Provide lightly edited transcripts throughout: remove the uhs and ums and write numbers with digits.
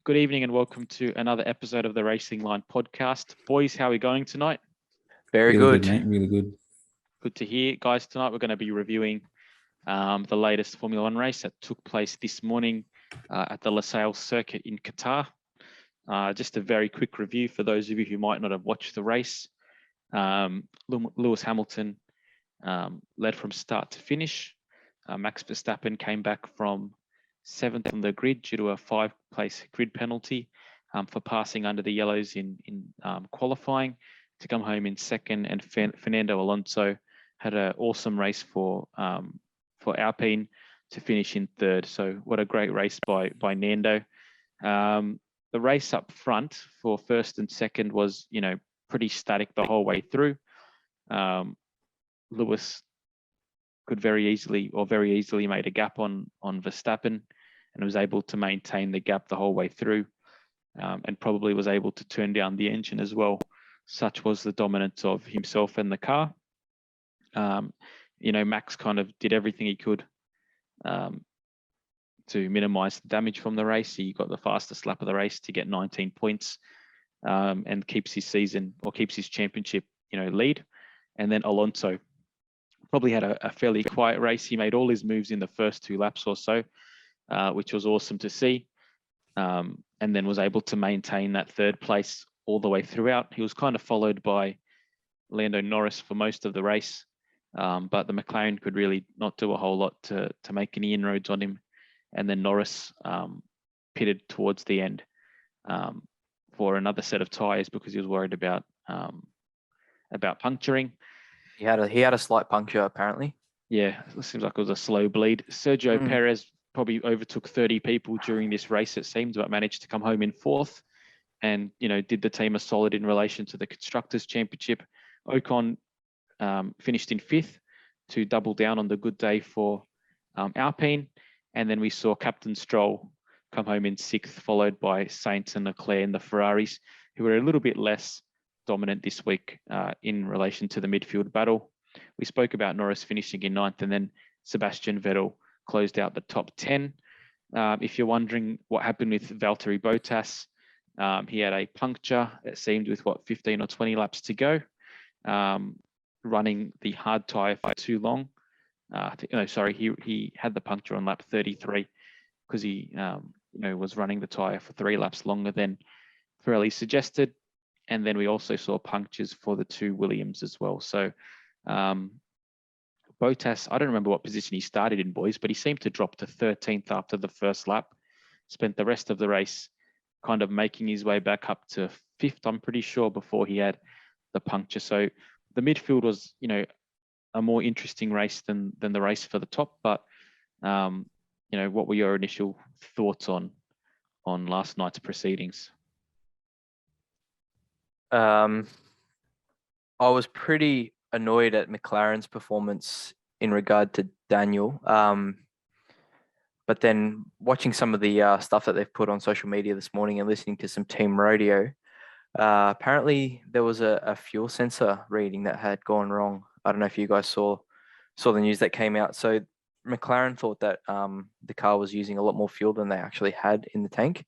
Good evening and welcome to another episode of the Racing Line podcast. Boys, how are we going tonight? Very Really good. mate. Really good. Good to hear. Guys, tonight we're going to be reviewing the latest Formula One race that took place this morning at the Losail circuit in Qatar. Just a very quick review for those of you who might not have watched the race. Lewis Hamilton led from start to finish. Max Verstappen came back from 7th on the grid due to a 5-place grid penalty for passing under the yellows in qualifying to come home in second, and Fernando Alonso had an awesome race for Alpine to finish in third. So what a great race by Nando. The race up front for first and second was, pretty static the whole way through. Lewis could very easily made a gap on Verstappen and was able to maintain the gap the whole way through, and probably was able to turn down the engine as well. Such was the dominance of himself and the car. Max kind of did everything he could to minimize the damage from the race. He got the fastest lap of the race to get 19 points and keeps his championship, lead. And then Alonso probably had a fairly quiet race. He made all his moves in the first 2 laps or so, which was awesome to see. And then was able to maintain that third place all the way throughout. He was kind of followed by Lando Norris for most of the race, but the McLaren could really not do a whole lot to make any inroads on him. And then Norris pitted towards the end for another set of tyres because he was worried about puncturing. He had a slight puncture apparently. Yeah, it seems like it was a slow bleed. Sergio Perez probably overtook 30 people during this race, it seems, but managed to come home in 4th and, did the team a solid in relation to the Constructors' Championship. Ocon finished in 5th to double down on the good day for Alpine. And then we saw Captain Stroll come home in 6th, followed by Sainz and Leclerc in the Ferraris, who were a little bit less dominant this week in relation to the midfield battle. We spoke about Norris finishing in 9th, and then Sebastian Vettel closed out the top 10. If you're wondering what happened with Valtteri Bottas, he had a puncture, it seemed, with 15 or 20 laps to go, running the hard tyre for too long. He had the puncture on lap 33 because he was running the tyre for 3 laps longer than Pirelli suggested. And then we also saw punctures for the 2 Williams as well. So Bottas, I don't remember what position he started in, boys, but he seemed to drop to 13th after the first lap. Spent the rest of the race kind of making his way back up to 5th, I'm pretty sure, before he had the puncture. So the midfield was, a more interesting race than the race for the top. But, what were your initial thoughts on last night's proceedings? I was pretty annoyed at McLaren's performance in regard to Daniel. But then watching some of the stuff that they've put on social media this morning and listening to some team radio, apparently there was a fuel sensor reading that had gone wrong. I don't know if you guys saw the news that came out. So McLaren thought that the car was using a lot more fuel than they actually had in the tank.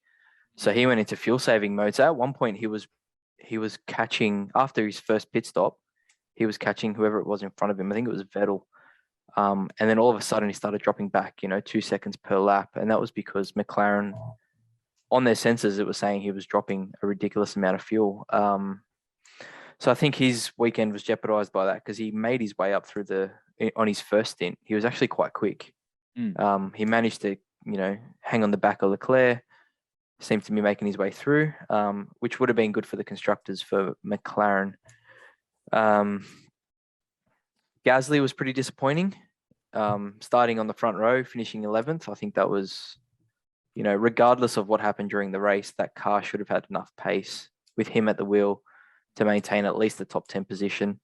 So he went into fuel saving mode. So at one point he was catching, after his first pit stop, he was catching whoever it was in front of him. I think it was Vettel. And then all of a sudden he started dropping back, 2 seconds per lap. And that was because McLaren, on their sensors, it was saying he was dropping a ridiculous amount of fuel. So I think his weekend was jeopardized by that because he made his way up on his first stint. He was actually quite quick. He managed to, hang on the back of Leclerc, seemed to be making his way through, which would have been good for the constructors for McLaren. Gasly was pretty disappointing, starting on the front row, finishing 11th. I think that was, regardless of what happened during the race, that car should have had enough pace with him at the wheel to maintain at least the top 10 position.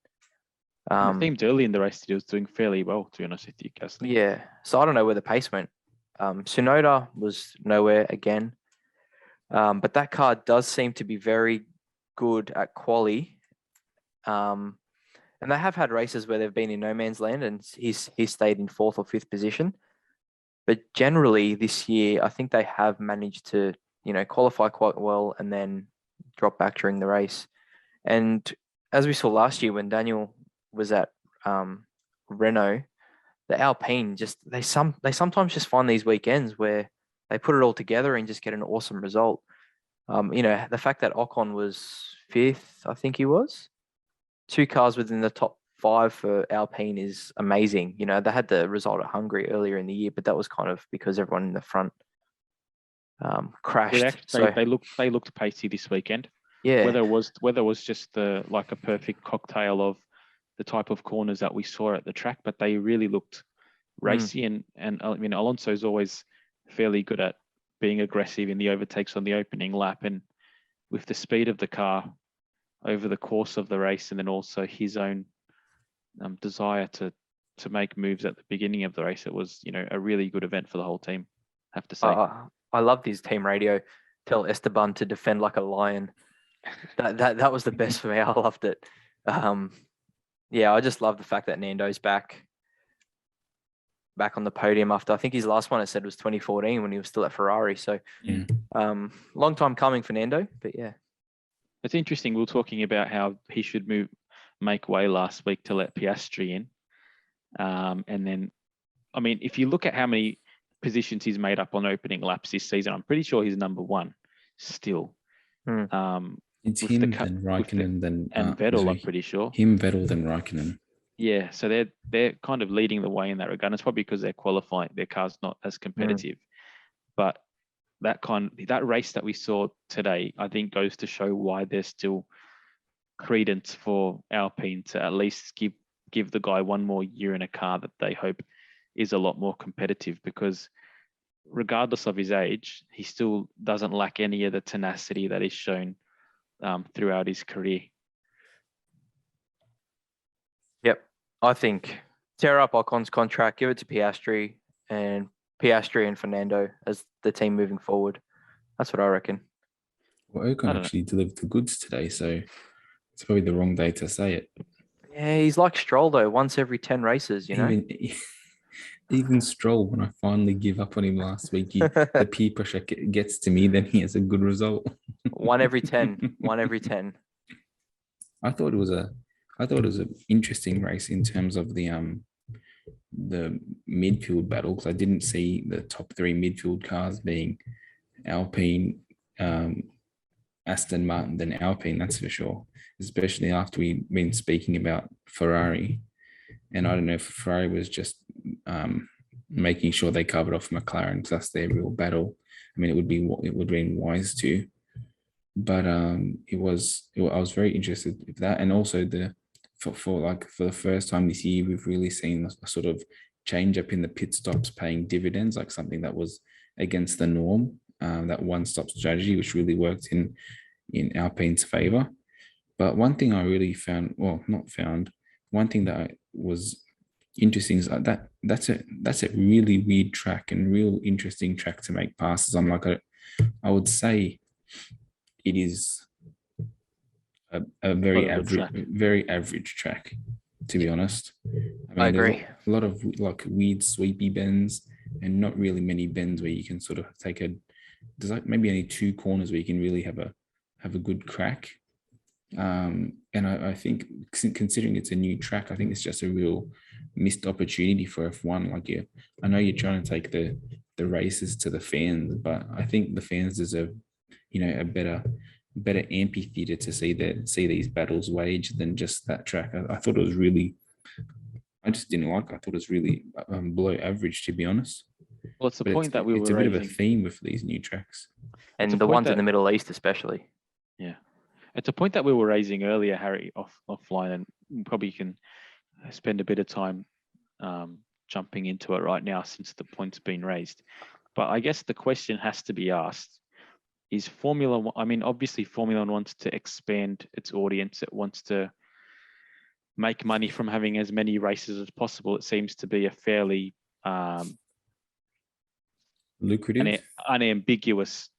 It seemed early in the race that he was doing fairly well, to be honest with you, Gasly. Yeah, so I don't know where the pace went. Tsunoda was nowhere again. But that car does seem to be very good at quali. And they have had races where they've been in no man's land and he's stayed in 4th or 5th position. But generally this year, I think they have managed to qualify quite well and then drop back during the race. And as we saw last year when Daniel was at Renault, the Alpine they sometimes just find these weekends where they put it all together and just get an awesome result. The fact that Ocon was 5th, I think he was, 2 cars within the top 5 for Alpine is amazing. They had the result at Hungary earlier in the year, but that was kind of because everyone in the front crashed. They looked pacey this weekend. Yeah. Whether it was just a perfect cocktail of the type of corners that we saw at the track, but they really looked racy. And Alonso's always fairly good at being aggressive in the overtakes on the opening lap, and with the speed of the car over the course of the race, and then also his own desire to make moves at the beginning of the race, it was a really good event for the whole team, I have to say. I loved his team radio. Tell Esteban to defend like a lion. That was the best for me. I loved it. I just love the fact that Nando's back on the podium after, I think his last one I said was 2014 when he was still at Ferrari. So long time coming for Nando, but yeah. It's interesting. We were talking about how he should make way last week to let Piastri in. And then, if you look at how many positions he's made up on opening laps this season, I'm pretty sure he's number 1 still. It's him, then Raikkonen, and Vettel, I'm pretty sure. Him, Vettel, then Raikkonen. Yeah, so they're kind of leading the way in that regard. And it's probably because they're qualifying, their car's not as competitive. But that race that we saw today, I think, goes to show why there's still credence for Alpine to at least give the guy one more year in a car that they hope is a lot more competitive, because regardless of his age, he still doesn't lack any of the tenacity that is shown throughout his career. Yep. I think tear up Ocon's contract, give it to Piastri and Fernando as the team moving forward. That's what I reckon. Well, Ocon actually delivered the goods today, so it's probably the wrong day to say it. Yeah, he's like Stroll though, once every 10 races, Even Stroll, when I finally give up on him last week, the peer pressure gets to me, then he has a good result. 1 every 10. 1 every 10. I thought it was an interesting race in terms of the midfield battle, because I didn't see the top 3 midfield cars being Alpine, Aston Martin, then Alpine, that's for sure, especially after we've been speaking about Ferrari. And I don't know if Ferrari was just making sure they covered off McLaren, because that's their real battle. It would have been wise to, but I was very interested in that. And also for the first time this year, we've really seen a sort of change up in the pit stops paying dividends, like something that was against the norm, that one-stop strategy, which really worked in Alpine's favor. But one thing I really one thing that was interesting is that that's a really weird track and real interesting track to make passes on. I would say it is a very average track, to be honest. I agree. A lot of weird sweepy bends, and not really many bends where you can sort of there's maybe only 2 corners where you can really have a good crack. And I think, considering it's a new track, I think it's just a real missed opportunity for F1. I know you're trying to take the races to the fans, but I think the fans deserve, a better amphitheater to see these battles waged than just that track. I thought it was really, I just didn't like. I thought it was really below average, to be honest. Well, it's the point that we were raising. It's a bit of a theme with these new tracks, and the ones in the Middle East, especially. Yeah. It's a point that we were raising earlier, Harry, offline, and probably can spend a bit of time jumping into it right now since the point's been raised. But I guess the question has to be asked, is Formula One, obviously Formula One wants to expand its audience. It wants to make money from having as many races as possible. It seems to be a fairly lucrative, unambiguous,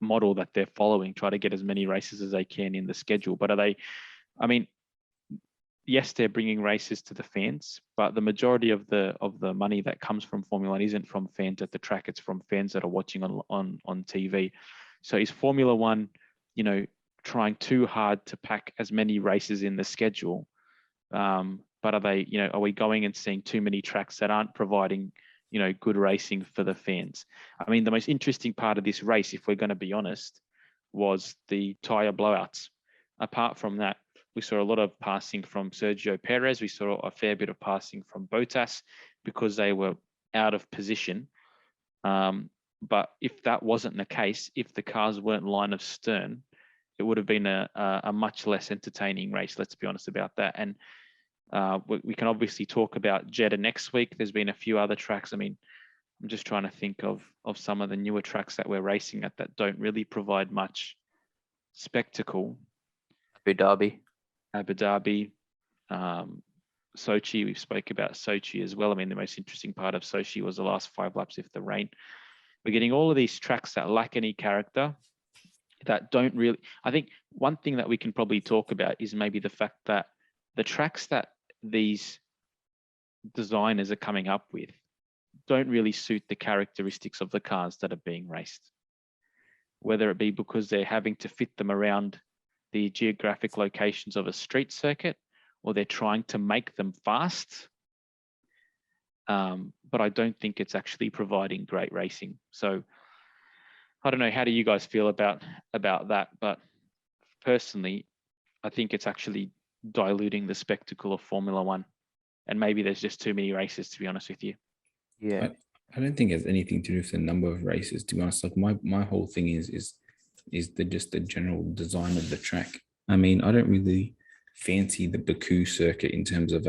model that they're following, try to get as many races as they can in the schedule. But yes, they're bringing races to the fans, but the majority of the money that comes from Formula One isn't from fans at the track. It's from fans that are watching on TV. So is Formula One, trying too hard to pack as many races in the schedule? But are we going and seeing too many tracks that aren't providing, good racing for the fans? I mean, the most interesting part of this race, if we're going to be honest, was the tyre blowouts. Apart from that, we saw a lot of passing from Sergio Perez. We saw a fair bit of passing from Bottas because they were out of position. But if that wasn't the case, if the cars weren't line of stern, it would have been a much less entertaining race. Let's be honest about that. And we can obviously talk about Jeddah next week. There's been a few other tracks. I mean, I'm just trying to think of some of the newer tracks that we're racing at that don't really provide much spectacle. Abu Dhabi, Sochi. We've spoke about Sochi as well. I mean, the most interesting part of Sochi was the last 5 laps if the rain. We're getting all of these tracks that lack any character, that don't really. I think one thing that we can probably talk about is maybe the fact that the tracks that these designers are coming up with don't really suit the characteristics of the cars that are being raced, whether it be because they're having to fit them around the geographic locations of a street circuit, or they're trying to make them fast. But I don't think it's actually providing great racing. So I don't know, how do you guys feel about that? But personally, I think it's actually diluting the spectacle of Formula One. And maybe there's just too many races, to be honest with you. Yeah. I don't think it has anything to do with the number of races, to be honest. Like my whole thing is just the general design of the track. I mean, I don't really fancy the Baku circuit in terms of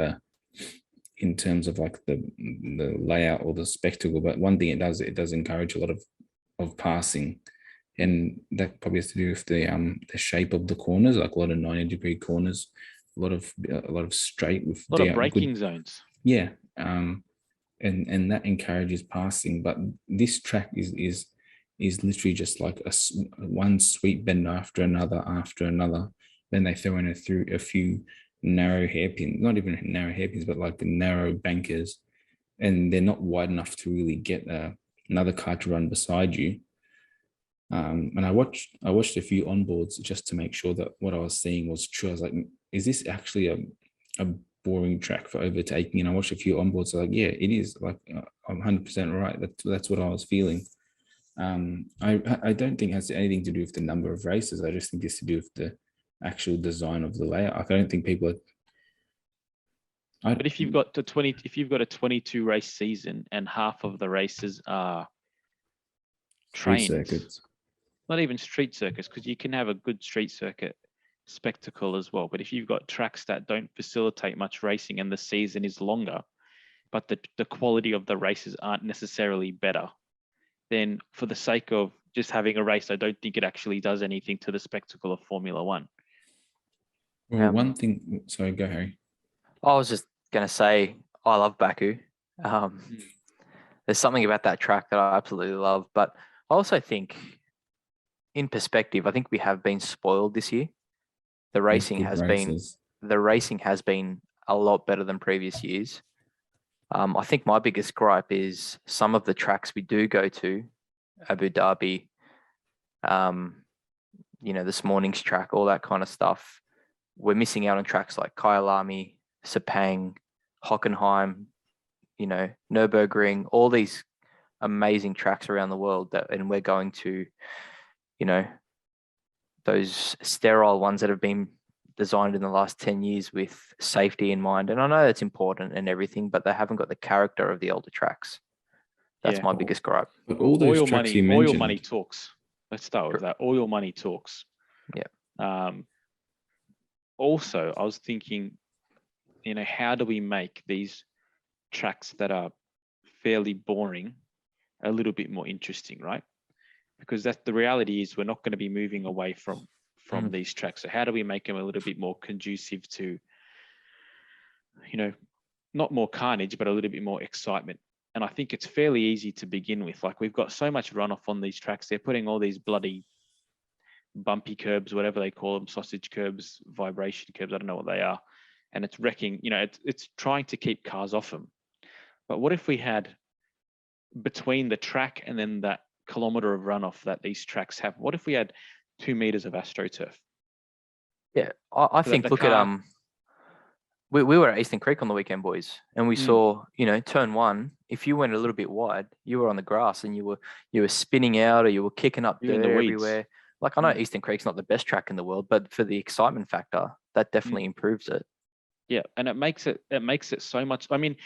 like the layout or the spectacle, but one thing it does encourage a lot of passing, and that probably has to do with the shape of the corners, like a lot of 90-degree corners, a lot of straight with a lot of braking zones. Yeah, and that encourages passing. But this track is literally just like one sweep bend after another. Then they throw in a few narrow hairpins, not even narrow hairpins, but like narrow bankers, and they're not wide enough to really get another car to run beside you. And I watched a few onboards just to make sure that what I was seeing was true. I was like, is this actually a boring track for overtaking? And I watched a few onboards. So like, yeah, it is. Like, I'm 100% right. That's what I was feeling. I don't think it has anything to do with the number of races. I just think it's to do with the actual design of the layout. I don't think people are. But if you've got a 22 race season and half of the races are trains, circuits, not even street circuits, because you can have a good street circuit spectacle as well. But if you've got tracks that don't facilitate much racing and the season is longer, but the quality of the races aren't necessarily better, then for the sake of just having a race, I don't think it actually does anything to the spectacle of Formula One. Well, one thing, sorry, go Harry. I was just going to say, I love Baku. There's something about that track that I absolutely love, but I also think, in perspective, I think we have been spoiled this year. The racing has been a lot better than previous years. I think my biggest gripe is some of the tracks we do go to, Abu Dhabi, this morning's track, all that kind of stuff. We're missing out on tracks like Kyalami, Sepang, Hockenheim, Nürburgring, all these amazing tracks around the world and we're going to, those sterile ones that have been designed in the last 10 years with safety in mind. And I know that's important and everything, but they haven't got the character of the older tracks. That's my biggest gripe. But all those oil tracks money, you mentioned, oil money talks. Let's start with that. Oil money talks. Yeah. Also, I was thinking, how do we make these tracks that are fairly boring a little bit more interesting, right? Because that's the reality is we're not going to be moving away from these tracks. So how do we make them a little bit more conducive to, not more carnage, but a little bit more excitement? And I think it's fairly easy to begin with. Like, we've got so much runoff on these tracks. They're putting all these bloody bumpy curbs, whatever they call them, sausage curbs, vibration curbs, I don't know what they are. and it's wrecking. It's trying to keep cars off them. But what if we had between the track and then that kilometer of runoff that these tracks have? What if we had 2 meters of AstroTurf? Yeah, I So that think the look car- at we were at Eastern Creek on the weekend, boys, and we saw, turn one. If you went a little bit wide, you were on the grass and you were spinning out, or you were kicking up You're in the dirt weeds. everywhere. Like, I know Eastern Creek's not the best track in the world, but for the excitement factor, that definitely improves it. Yeah, and it makes it so much. I mean,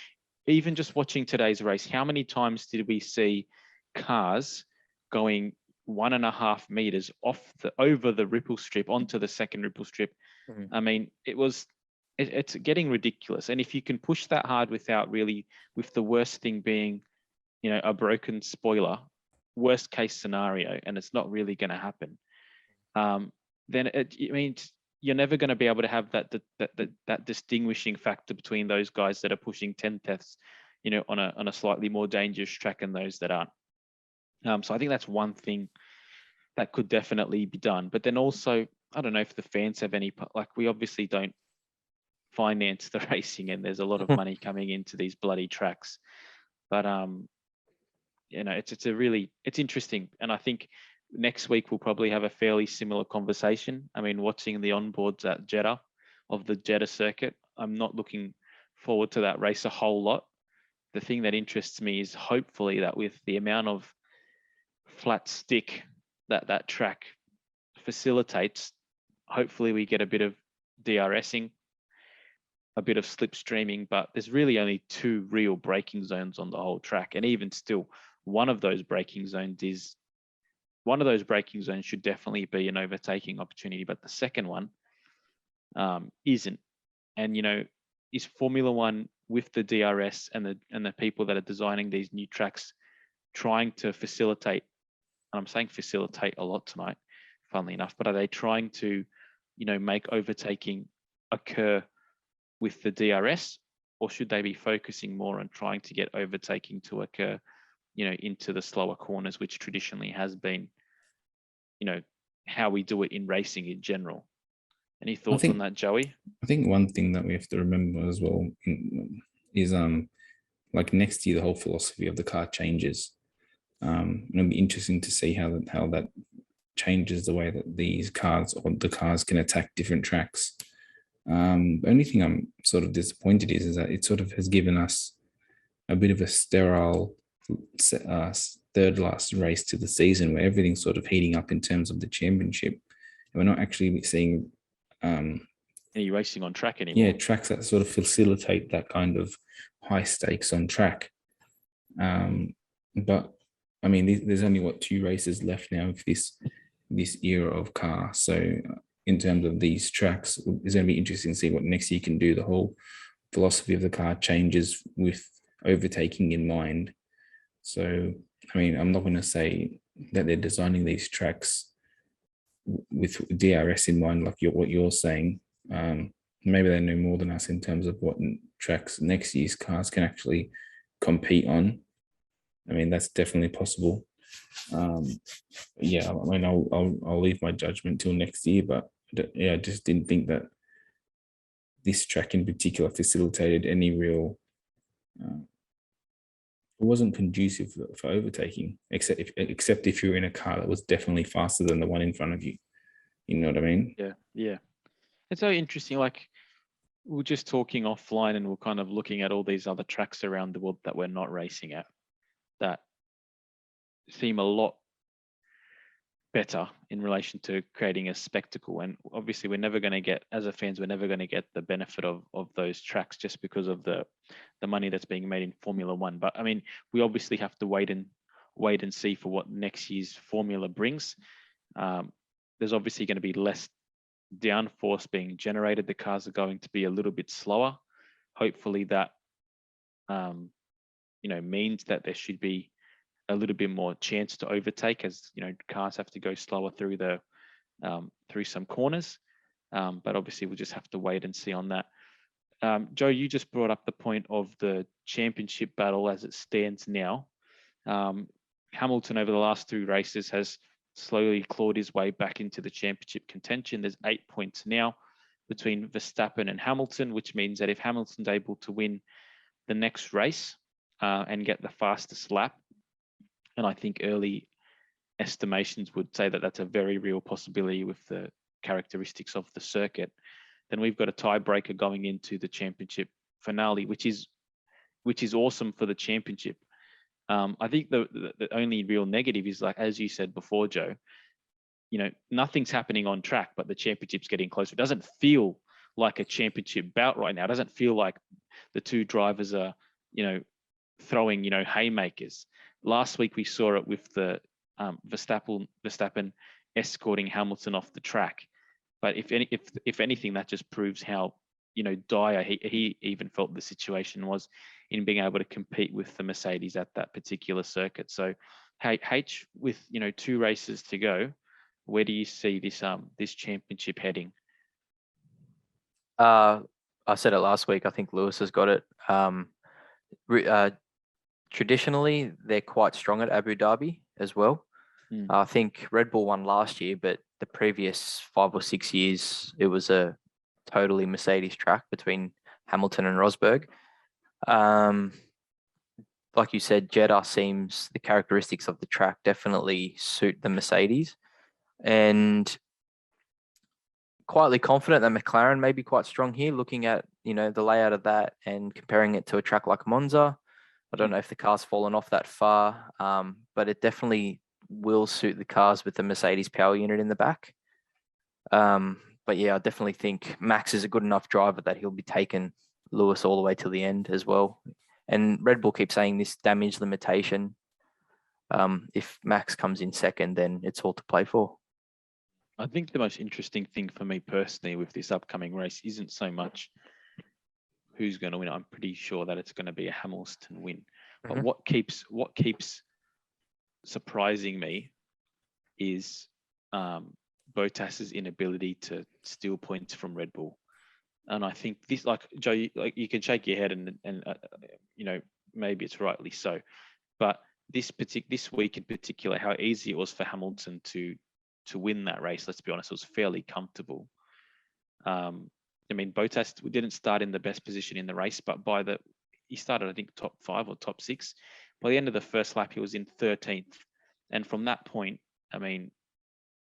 even just watching today's race, how many times did we see cars going 1.5 meters over the ripple strip onto the second ripple strip? Mhm. I mean, it's getting ridiculous. And if you can push that hard with the worst thing being, a broken spoiler, worst case scenario, and it's not really going to happen, then it means you're never going to be able to have that distinguishing factor between those guys that are pushing 10 tenths, on a slightly more dangerous track and those that aren't. So I think that's one thing that could definitely be done. But then also, I don't know if the fans have any, like, we obviously don't finance the racing, and there's a lot of money coming into these bloody tracks. But it's interesting, and I think next week we'll probably have a fairly similar conversation. I mean, watching the onboards at Jeddah of the Jeddah circuit, I'm not looking forward to that race a whole lot. The thing that interests me is hopefully that with the amount of flat stick that track facilitates, hopefully we get a bit of DRSing, a bit of slipstreaming, but there's really only 2 real braking zones on the whole track. And even still, one of those braking zones should definitely be an overtaking opportunity, but the second one isn't. And is Formula One, with the DRS and the people that are designing these new tracks, trying to facilitate? I'm saying facilitate a lot tonight, funnily enough, but are they trying to, make overtaking occur with the DRS, or should they be focusing more on trying to get overtaking to occur, into the slower corners, which traditionally has been, how we do it in racing in general? Any thoughts on that, Joey? I think one thing that we have to remember as well is like next year the whole philosophy of the car changes. It'll be interesting to see how that changes the way that the cars can attack different tracks. The only thing I'm sort of disappointed is that it sort of has given us a bit of a sterile third last race to the season, where everything's sort of heating up in terms of the championship, and we're not actually seeing any racing on track anymore. Yeah, tracks that sort of facilitate that kind of high stakes on track. But I mean, there's only 2 races left now of this era of car. So in terms of these tracks, it's going to be interesting to see what next year can do. The whole philosophy of the car changes with overtaking in mind. So, I mean, I'm not going to say that they're designing these tracks with DRS in mind, like what you're saying. Maybe they know more than us in terms of what tracks next year's cars can actually compete on. I mean, that's definitely possible. Yeah, I mean, I'll leave my judgment till next year, but yeah, I just didn't think that this track in particular facilitated any real. It wasn't conducive for overtaking, except if you're in a car that was definitely faster than the one in front of you. You know what I mean? Yeah. It's so interesting. Like, we're just talking offline, and we're kind of looking at all these other tracks around the world that we're not racing at, that seem a lot better in relation to creating a spectacle. And obviously, we're never going to get, as a fans, we're never going to get the benefit of those tracks just because of the money that's being made in Formula One. But I mean, we obviously have to wait and see for what next year's formula brings. There's obviously going to be less downforce being generated. The cars are going to be a little bit slower. Hopefully that means that there should be a little bit more chance to overtake, as cars have to go slower through some corners. But obviously we'll just have to wait and see on that. Joe, you just brought up the point of the championship battle as it stands now. Hamilton over the last 2 races has slowly clawed his way back into the championship contention. There's 8 points now. between Verstappen and Hamilton, which means that if Hamilton's able to win the next race and get the fastest lap, and I think early estimations would say that that's a very real possibility with the characteristics of the circuit, then we've got a tiebreaker going into the championship finale, which is awesome for the championship. I think the only real negative is, like, as you said before, Joe, nothing's happening on track, but the championship's getting closer. It doesn't feel like a championship bout right now. It doesn't feel like the two drivers are, throwing, haymakers. Last week we saw it with the Verstappen escorting Hamilton off the track. But if anything, that just proves how, dire he even felt the situation was in being able to compete with the Mercedes at that particular circuit. So, H, with 2 races to go, where do you see this championship heading? I said it last week. I think Lewis has got it. Traditionally, they're quite strong at Abu Dhabi as well. I think Red Bull won last year, but the previous 5 or 6 years, it was a totally Mercedes track between Hamilton and Rosberg. Like you said, Jeddah seems, the characteristics of the track definitely suit the Mercedes, and quietly confident that McLaren may be quite strong here, looking at, the layout of that and comparing it to a track like Monza. I don't know if the car's fallen off that far, but it definitely will suit the cars with the Mercedes power unit in the back. But yeah, I definitely think Max is a good enough driver that he'll be taking Lewis all the way till the end as well. And Red Bull keeps saying this damage limitation. If Max comes in second, then it's all to play for. I think the most interesting thing for me personally with this upcoming race isn't so much who's going to win. I'm pretty sure that it's going to be a Hamilton win. But what keeps surprising me is Bottas's inability to steal points from Red Bull. And I think this, like, Joe, you can shake your head and maybe it's rightly so, but this week in particular, how easy it was for Hamilton to win that race. Let's be honest, it was fairly comfortable. Bottas didn't start in the best position in the race, but he started, I think, top 5 or top 6. By the end of the first lap, he was in 13th. And from that point,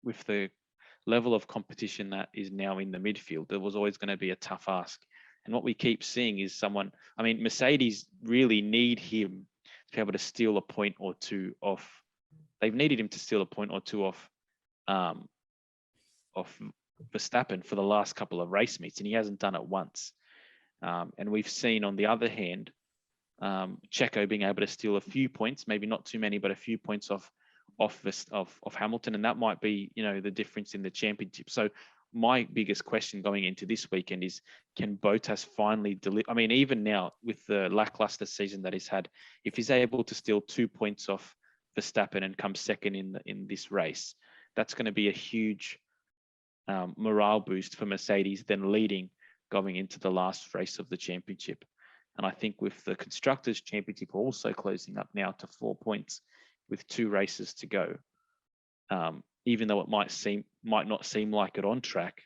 with the level of competition that is now in the midfield, there was always going to be a tough ask. And what we keep seeing is Mercedes really need him to be able to steal a point or two off. They've needed him to steal a point or two off Verstappen for the last couple of race meets, and he hasn't done it once. And we've seen, on the other hand, Checo being able to steal a few points, maybe not too many, but a few points off Hamilton, and that might be, the difference in the championship. So my biggest question going into this weekend is, can Bottas finally deliver? Even now with the lackluster season that he's had, if he's able to steal 2 points off Verstappen and come second in this race, that's going to be a huge morale boost for Mercedes, then leading going into the last race of the championship. And I think with the Constructors' Championship also closing up now to 4 points with 2 races to go, even though it might not seem like it on track,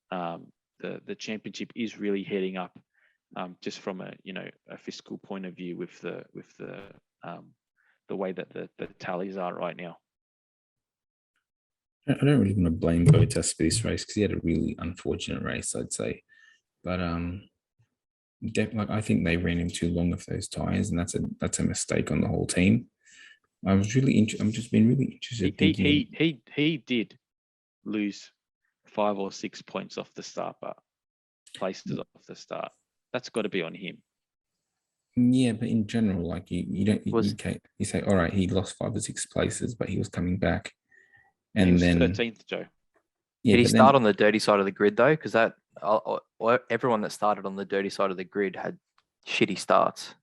the championship is really heading up, just from a fiscal point of view with the way that the tallies are right now. I don't really want to blame Bottas for this race because he had a really unfortunate race, I'd say. But I think they ran him too long with those tires, and that's a mistake on the whole team. I'm just really interested. He did lose 5 or 6 points off the start, but places off the start. That's got to be on him. Yeah, but in general, like you say, all right, he lost 5 or 6 places, but he was coming back, and he was then 13th, Joe. Yeah, did he start on the dirty side of the grid though? Because everyone that started on the dirty side of the grid had shitty starts.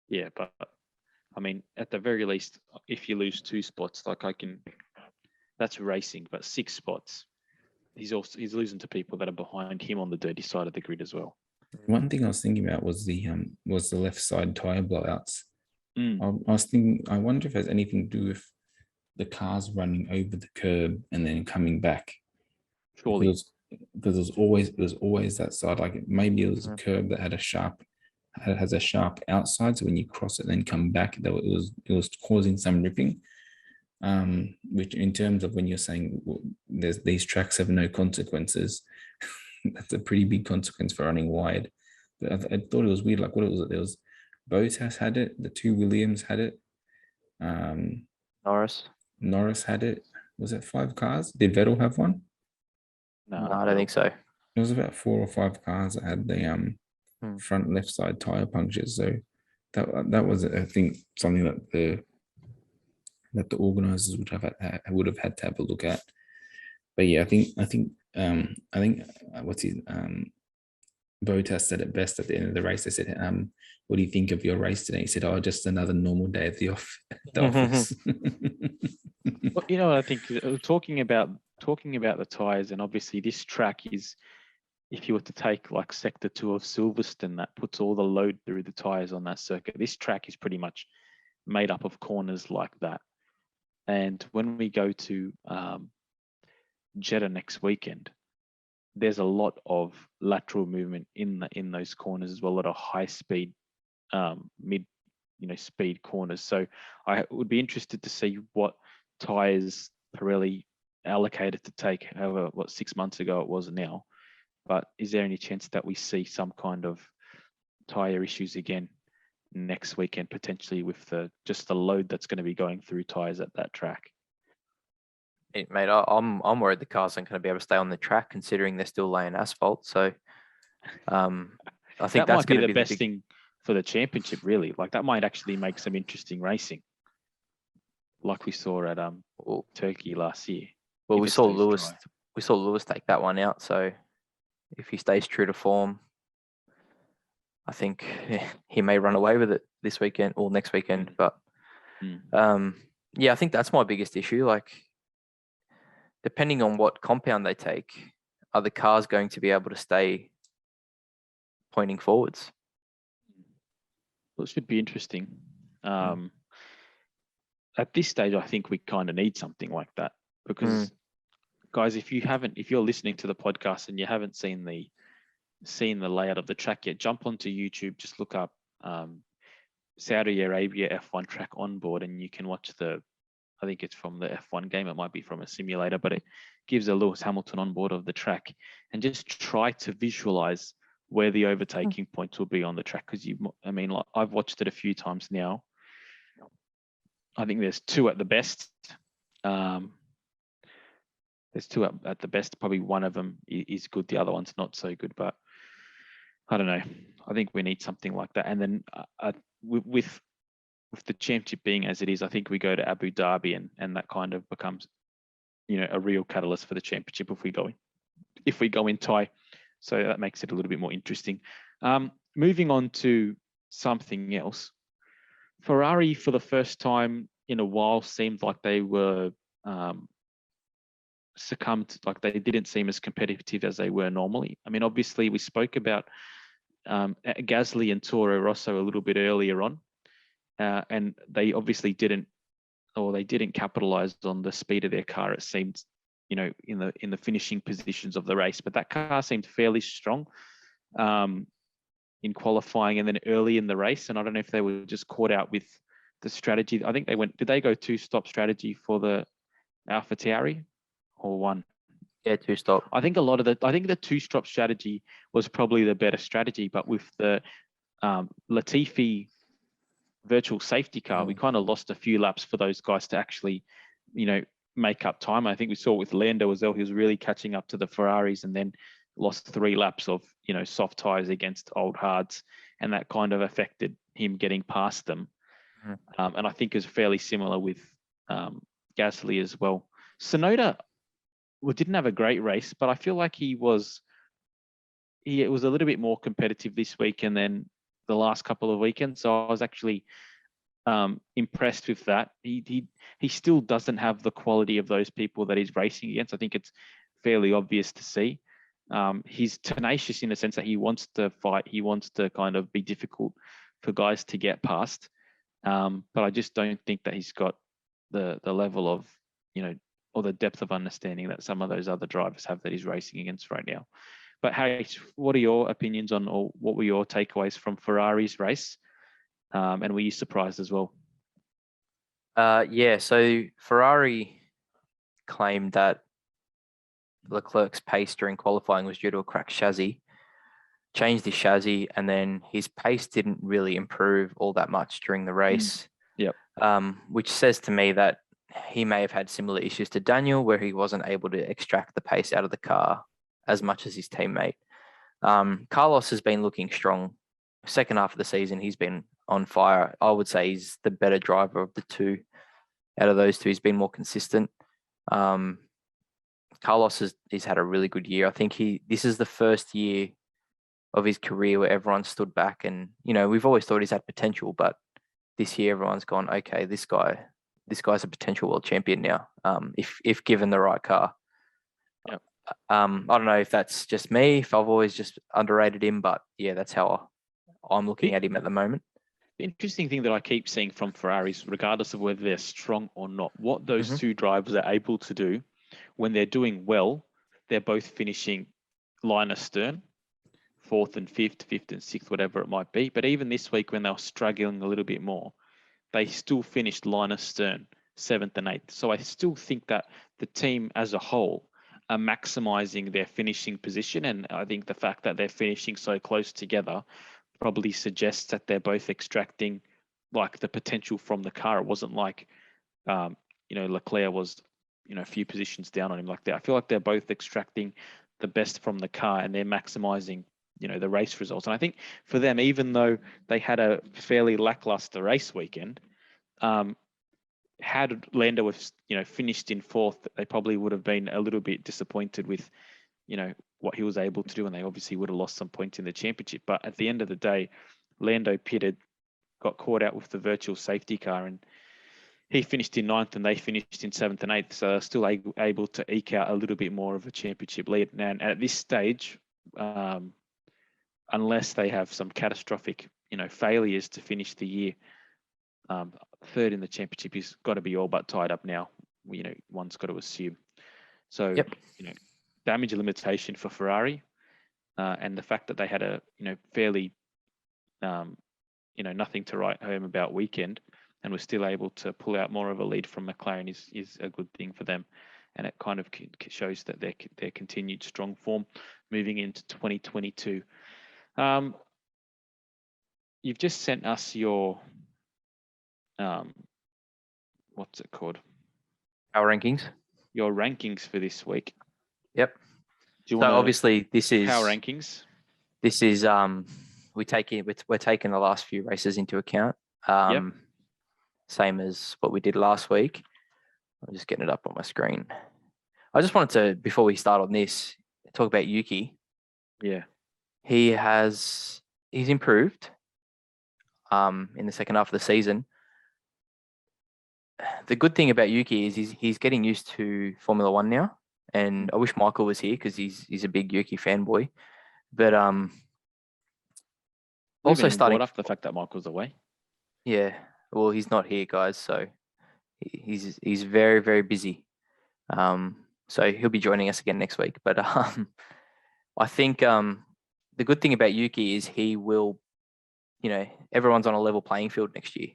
Yeah, but at the very least, if you lose 2 spots, that's racing. But 6 spots, he's losing to people that are behind him on the dirty side of the grid as well. One thing I was thinking about was the left side tire blowouts. I was thinking, I wonder if it has anything to do with the cars running over the curb and then coming back. Surely, because it was always that side. Like maybe it was a curb that has a sharp outside. So when you cross it, then come back, it was causing some ripping. Which in terms of when you're saying there's these tracks have no consequences, that's a pretty big consequence for running wide. But I thought it was weird. Like what was it? There was Bottas had it, the two Williams had it, Norris had it. Was it 5 cars? Did Vettel have one? No, I don't think so. It was about 4 or 5 cars that had the front left side tire punctures. So that was, I think, something that the organisers would have had to have a look at. But yeah, I think what's his Bottas said it best at the end of the race. They said, "What do you think of your race today?" He said, "Oh, just another normal day at the office." Well, you know what I think, talking about the tyres, and obviously this track is, if you were to take like sector 2 of Silverstone, that puts all the load through the tyres on that circuit. This track is pretty much made up of corners like that. And when we go to Jeddah next weekend, there's a lot of lateral movement in those corners as well, a lot of high speed, mid, speed corners. So I would be interested to see what tyres Pirelli allocated to take, however, 6 months ago it was now. But is there any chance that we see some kind of tyre issues again next weekend, potentially with just the load that's going to be going through tyres at that track? Mate, I'm worried the cars aren't going to be able to stay on the track, considering they're still laying asphalt. So, I think that might be the best thing for the championship, really. Like that might actually make some interesting racing, like we saw at Turkey last year. Well, we saw Lewis take that one out. So, if he stays true to form, I think he may run away with it this weekend or next weekend. But yeah, I think that's my biggest issue. Like, depending on what compound they take, are the cars going to be able to stay pointing forwards? Well, it should be interesting. At this stage, I think we kind of need something like that because, guys, if you're listening to the podcast and you haven't seen the layout of the track yet, jump onto YouTube, just look up Saudi Arabia F1 track on board, and you can watch I think it's from the F1 game. It might be from a simulator, but it gives a Lewis Hamilton on board of the track, and just try to visualize where the overtaking points will be on the track. Because I've watched it a few times now. I think there's 2 at the best. There's 2 at the best. Probably one of them is good. The other one's not so good, but I don't know. I think we need something like that. And then with the championship being as it is, I think we go to Abu Dhabi and that kind of becomes, a real catalyst for the championship if we go in tie. So that makes it a little bit more interesting. Moving on to something else. Ferrari, for the first time in a while, seemed like they were succumbed, like they didn't seem as competitive as they were normally. I mean, obviously we spoke about Gasly and Toro Rosso a little bit earlier on. And they obviously didn't capitalize on the speed of their car. It seemed, in the finishing positions of the race, but that car seemed fairly strong in qualifying and then early in the race. And I don't know if they were just caught out with the strategy. I think did they go 2-stop strategy for the AlphaTauri or 1? Yeah, 2-stop. I think the 2-stop strategy was probably the better strategy, but with the Latifi virtual safety car, we kind of lost a few laps for those guys to actually, make up time. I think we saw with Lando as well. He was really catching up to the Ferraris and then lost 3 laps of, soft tires against old hards. And that kind of affected him getting past them. And I think is fairly similar with Gasly as well. Tsunoda didn't have a great race, but I feel like he was a little bit more competitive this weekend than the last couple of weekends. So I was actually impressed with that. He still doesn't have the quality of those people that he's racing against. I think it's fairly obvious to see. He's tenacious in the sense that he wants to fight. He wants to kind of be difficult for guys to get past. But I just don't think that he's got the level of, or the depth of understanding that some of those other drivers have that he's racing against right now. But hey, what are your opinions on, or what were your takeaways from Ferrari's race? And were you surprised as well? Yeah, so Ferrari claimed that Leclerc's pace during qualifying was due to a cracked chassis, changed his chassis, and then his pace didn't really improve all that much during the race. Yep. Which says to me that he may have had similar issues to Daniel, where he wasn't able to extract the pace out of the car as much as his teammate. Carlos has been looking strong. Second half of the season, he's been on fire. I would say he's the better driver of the two. Out of those two, he's been more consistent. Carlos he's had a really good year. I think this is the first year of his career where everyone stood back, and we've always thought he's had potential, but this year everyone's gone, okay, this guy's a potential world champion now, if given the right car. Yep. I don't know if that's just me, if I've always just underrated him, but yeah, that's how I'm looking at him at the moment. The interesting thing that I keep seeing from Ferraris, regardless of whether they're strong or not, what those two drivers are able to do when they're doing well, they're both finishing line astern, fourth and fifth and sixth, whatever it might be. But even this week, when they were struggling a little bit more, they still finished line astern, seventh and eighth. So I still think that the team as a whole are maximizing their finishing position. And I think the fact that they're finishing so close together probably suggests that they're both extracting like the potential from the car. It wasn't like, Leclerc was, a few positions down on him like that. I feel like they're both extracting the best from the car, and they're maximizing, the race results. And I think for them, even though they had a fairly lackluster race weekend, had Lando have, finished in fourth, they probably would have been a little bit disappointed with, what he was able to do, and they obviously would have lost some points in the championship. But at the end of the day, Lando pitted, got caught out with the virtual safety car, and he finished in ninth and they finished in seventh and eighth. So they're still able to eke out a little bit more of a championship lead. And at this stage, unless they have some catastrophic, failures to finish the year, third in the championship is got to be all but tied up now. One's got to assume. So, yep. Damage limitation for Ferrari, and the fact that they had a, fairly, nothing to write home about weekend, and were still able to pull out more of a lead from McLaren is a good thing for them. And it kind of shows that their continued strong form moving into 2022. You've just sent us your, what's it called? Our rankings. Your rankings for this week. Yep. Do you so want obviously this is power rankings? This is we're taking the last few races into account. Yep. Same as what we did last week. I'm just getting it up on my screen. I just wanted to, before we start on this, talk about Yuki. Yeah. He's improved in the second half of the season. The good thing about Yuki is he's getting used to Formula One now, and I wish Michael was here because he's a big Yuki fanboy. But also starting brought up the fact that Michael's away. Yeah, well, he's not here, guys, so he's very, very busy. So he'll be joining us again next week. But I think the good thing about Yuki is he will, everyone's on a level playing field next year.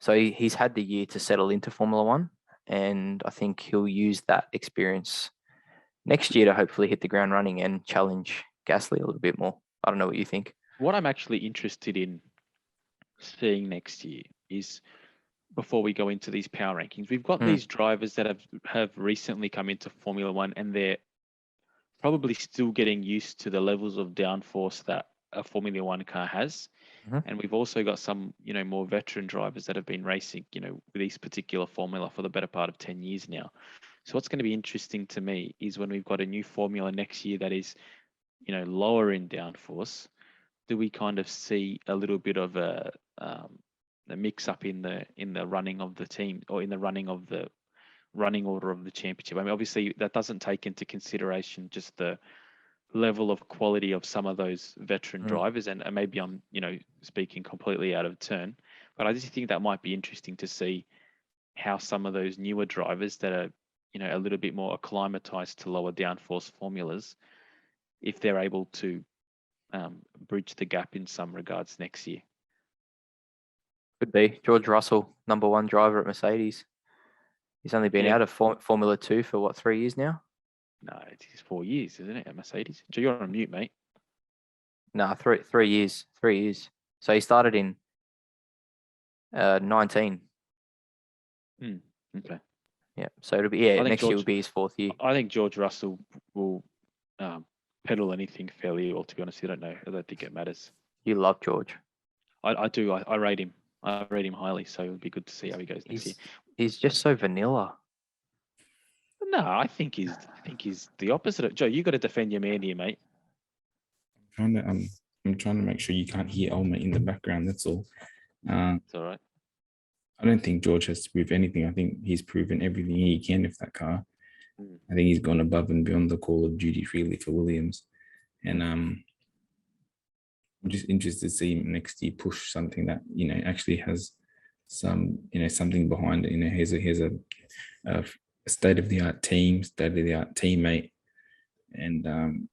So he's had the year to settle into Formula One, and I think he'll use that experience next year to hopefully hit the ground running and challenge Gasly a little bit more. I don't know what you think. What I'm actually interested in seeing next year is, before we go into these power rankings, we've got these drivers that have recently come into Formula One, and they're probably still getting used to the levels of downforce that a Formula One car has. And we've also got some, more veteran drivers that have been racing, with this particular formula for the better part of 10 years now. So what's going to be interesting to me is when we've got a new formula next year that is, lower in downforce, do we kind of see a little bit of a mix up in the running of the team, or in the running of the running order of the championship? I mean, obviously that doesn't take into consideration just the level of quality of some of those veteran drivers, and maybe I'm speaking completely out of turn, but I just think that might be interesting to see how some of those newer drivers that are a little bit more acclimatized to lower downforce formulas, if they're able to bridge the gap in some regards next year. Could be. George Russell, number one driver at Mercedes. He's only been out of Formula 2 for what, 3 years now? No, it's 4 years, isn't it, at Mercedes? So you're on mute, mate. No, 3 years. 3 years. So he started in 19. Okay. Yeah. So it'll be next year will be his 4th year. I think George Russell will pedal anything fairly well. To be honest, I don't think it matters. You love George. I do. I rate him. I rate him highly. So it'll be good to see how he goes next year. He's just so vanilla. No, I think he's the opposite of Joe. You got to defend your man here, mate. I'm trying to make sure you can't hear Elmer in the background. That's all. It's all right. I don't think George has to prove anything. I think he's proven everything he can with that car. I think he's gone above and beyond the call of duty really for Williams. And I'm just interested to see him next year push something that, actually has some, something behind it. Here's a state-of-the-art team, state-of-the-art teammate. And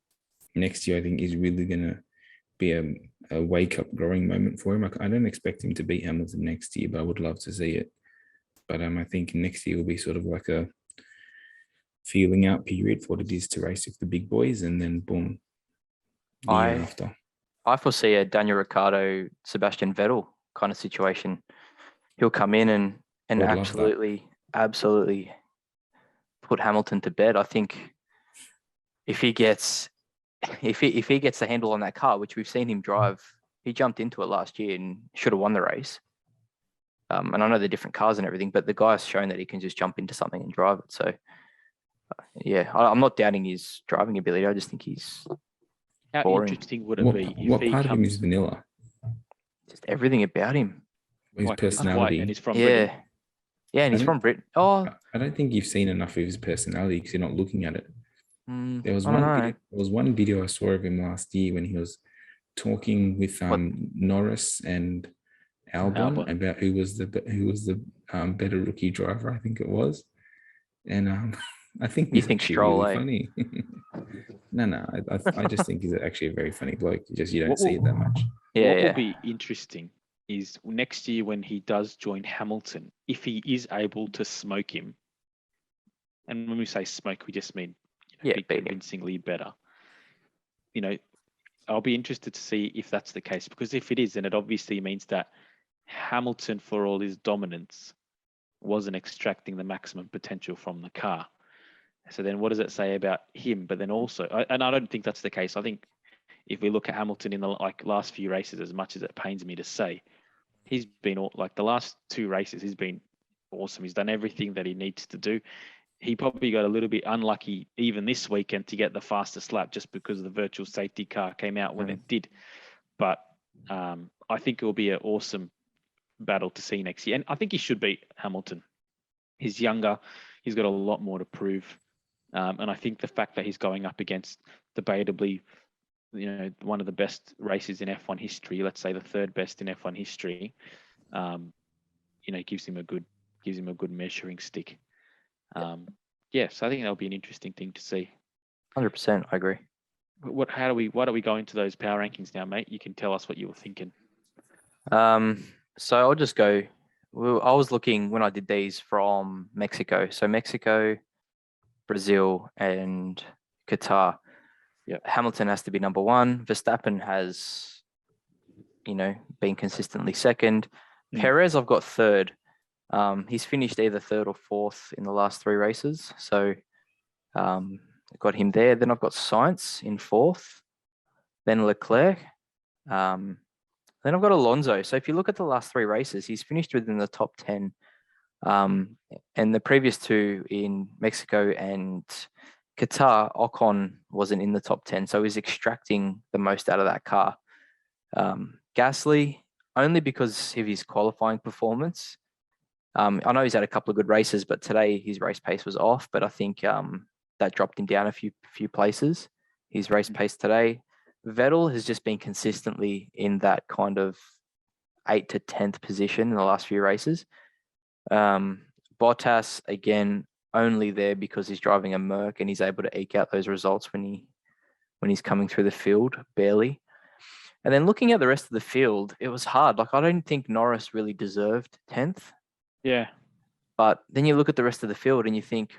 next year, I think is really going to be a wake-up growing moment for him. I don't expect him to beat Hamilton next year, but I would love to see it. But I think next year will be sort of like a feeling out period for what it is to race with the big boys, and then boom, the year after. I foresee a Daniel Ricciardo, Sebastian Vettel kind of situation. He'll come in and absolutely put Hamilton to bed. I think if he gets the handle on that car, which we've seen him drive, he jumped into it last year and should have won the race. And I know they're different cars and everything, but the guy's shown that he can just jump into something and drive it. So, I'm not doubting his driving ability. I just think he's How boring. Interesting would it be if what he part comes, of him is vanilla? Just everything about him. His like, personality. and he's from Britain. Yeah, and he's from Britain. Oh, I don't think you've seen enough of his personality because you're not looking at it. There was one video I saw of him last year when he was talking with Norris and Albon about who was the better rookie driver, I think it was. And I think you think Stroll, really funny. No, I just think he's actually a very funny bloke. You don't see it that much. What will be interesting is next year when he does join Hamilton, if he is able to smoke him, and when we say smoke, we just mean be convincingly better. I'll be interested to see if that's the case, because if it is, then it obviously means that Hamilton, for all his dominance, wasn't extracting the maximum potential from the car. So then what does it say about him? But then also, and I don't think that's the case. I think if we look at Hamilton in the last few races, as much as it pains me to say, he's been the last 2 races, he's been awesome. He's done everything that he needs to do. He probably got a little bit unlucky even this weekend to get the fastest lap just because the virtual safety car came out when it did. But I think it will be an awesome battle to see next year. And I think he should beat Hamilton. He's younger. He's got a lot more to prove. And I think the fact that he's going up against debatably, one of the best races in F1 history, let's say the 3rd best in F1 history, gives him a good measuring stick. So I think that'll be an interesting thing to see. 100%, I agree. Why don't we go into those power rankings now, mate? You can tell us what you were thinking. So I'll just go. I was looking when I did these from Mexico. So Mexico, Brazil, and Qatar. Yeah. Hamilton has to be number 1. Verstappen has, been consistently 2nd. Perez, I've got 3rd. He's finished either 3rd or 4th in the last 3 races. So I've got him there. Then I've got Sainz in 4th. Then Leclerc. Then I've got Alonso. So if you look at the last 3 races, he's finished within the top 10. And the previous 2 in Mexico and Qatar, Ocon wasn't in the top 10. So he's extracting the most out of that car. Gasly, only because of his qualifying performance. I know he's had a couple of good races, but today his race pace was off. But I think that dropped him down a few places. His race pace today. Vettel has just been consistently in that kind of 8th to 10th position in the last few races. Bottas, again, only there because he's driving a Merc and he's able to eke out those results when he's coming through the field, barely. And then looking at the rest of the field, it was hard. Like, I don't think Norris really deserved 10th. Yeah. But then you look at the rest of the field and you think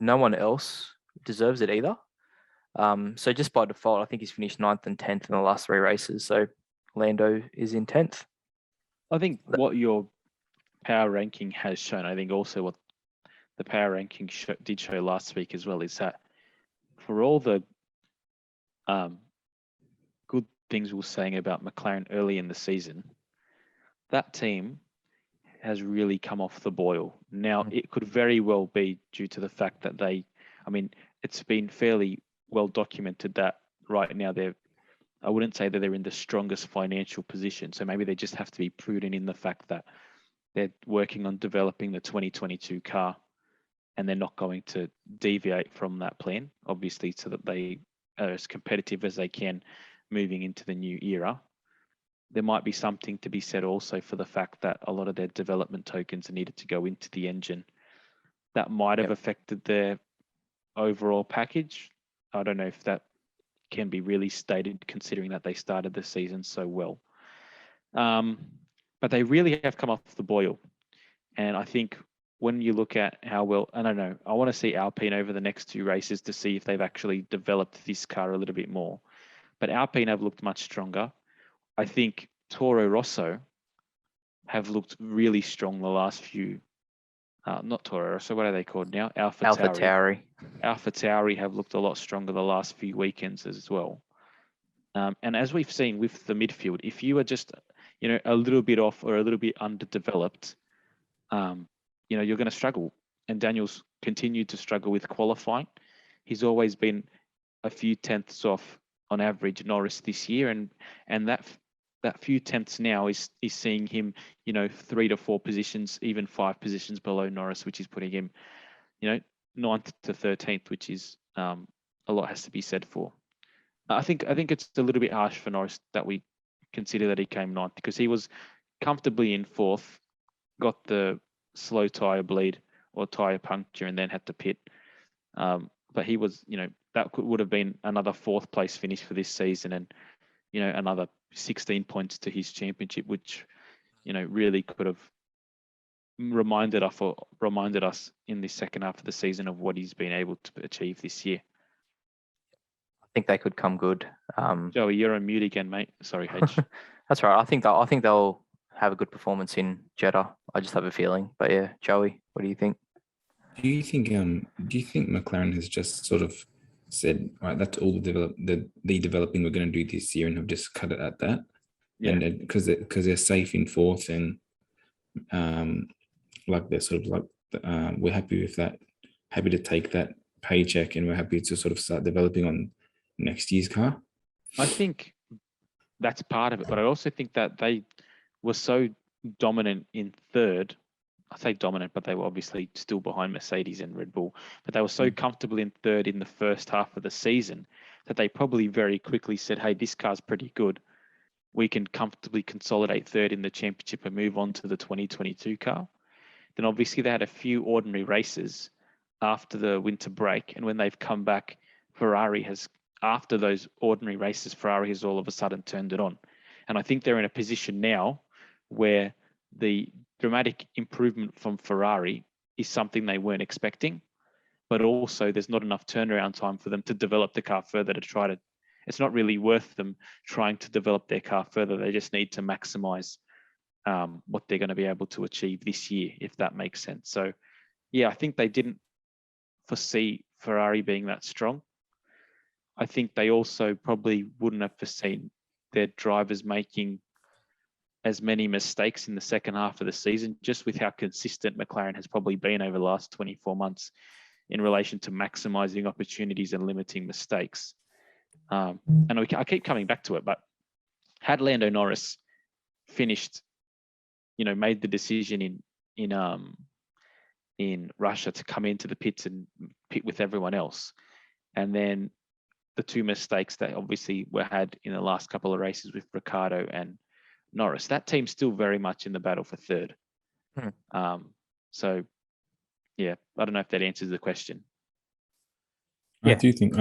no one else deserves it either. So just by default, I think he's finished 9th and 10th in the last 3 races. So Lando is in 10th. I think what your power ranking has shown, I think also what the power ranking did show last week as well, is that for all the good things we were saying about McLaren early in the season, that team has really come off the boil. Now, it could very well be due to the fact that it's been fairly well documented that right now I wouldn't say that they're in the strongest financial position. So maybe they just have to be prudent in the fact that they're working on developing the 2022 car and they're not going to deviate from that plan, obviously, so that they are as competitive as they can moving into the new era. There might be something to be said also for the fact that a lot of their development tokens needed to go into the engine. That might have affected their overall package. I don't know if that can be really stated considering that they started the season so well. But they really have come off the boil. And I think when you look at how well, I don't know, I want to see Alpine over the next 2 races to see if they've actually developed this car a little bit more. But Alpine have looked much stronger. I think Toro Rosso have looked really strong the last few, not Toro Rosso, what are they called now? AlphaTauri. AlphaTauri have looked a lot stronger the last few weekends as well. And as we've seen with the midfield, if you are just, a little bit off or a little bit underdeveloped, you're going to struggle. And Daniel's continued to struggle with qualifying. He's always been a few tenths off on average Norris this year, and that few tenths now is seeing him, 3 to 4 positions, even 5 positions below Norris, which is putting him, 9th to 13th, which is a lot has to be said for. I think it's a little bit harsh for Norris that we consider that he came 9th, because he was comfortably in 4th, got the slow tyre bleed or tyre puncture, and then had to pit. But he was, that would have been another 4th place finish for this season, and another 16 points to his championship, which really could have reminded us in the second half of the season of what he's been able to achieve this year. I think they could come good. Joey, you're on mute again, mate. Sorry, H. That's right. I think they'll have a good performance in Jeddah. I just have a feeling. But yeah, Joey, what do you think? Do you think McLaren has just sort of said, all right, that's all the developing we're going to do this year, and have just cut it at that? Yeah. And because they're safe in 4th, and they're sort of we're happy with that, happy to take that paycheck, and we're happy to sort of start developing on next year's car. I think that's part of it, but I also think that they were so dominant in 3rd. I say dominant, but they were obviously still behind Mercedes and Red Bull. But they were so comfortable in 3rd in the first half of the season that they probably very quickly said, hey, this car's pretty good. We can comfortably consolidate 3rd in the championship and move on to the 2022 car. Then obviously they had a few ordinary races after the winter break. And when they've come back, after those ordinary races, Ferrari has all of a sudden turned it on. And I think they're in a position now where the dramatic improvement from Ferrari is something they weren't expecting, but also there's not enough turnaround time for them to develop the car further it's not really worth them trying to develop their car further. They just need to maximize what they're going to be able to achieve this year, if that makes sense. So yeah, I think they didn't foresee Ferrari being that strong. I think they also probably wouldn't have foreseen their drivers making as many mistakes in the second half of the season, just with how consistent McLaren has probably been over the last 24 months in relation to maximizing opportunities and limiting mistakes. And I keep coming back to it, but had Lando Norris finished, made the decision in Russia to come into the pits and pit with everyone else, and then the 2 mistakes that obviously were had in the last couple of races with Ricciardo and Norris, that team's still very much in the battle for 3rd. So yeah, I don't know if that answers the question. I Yeah. do think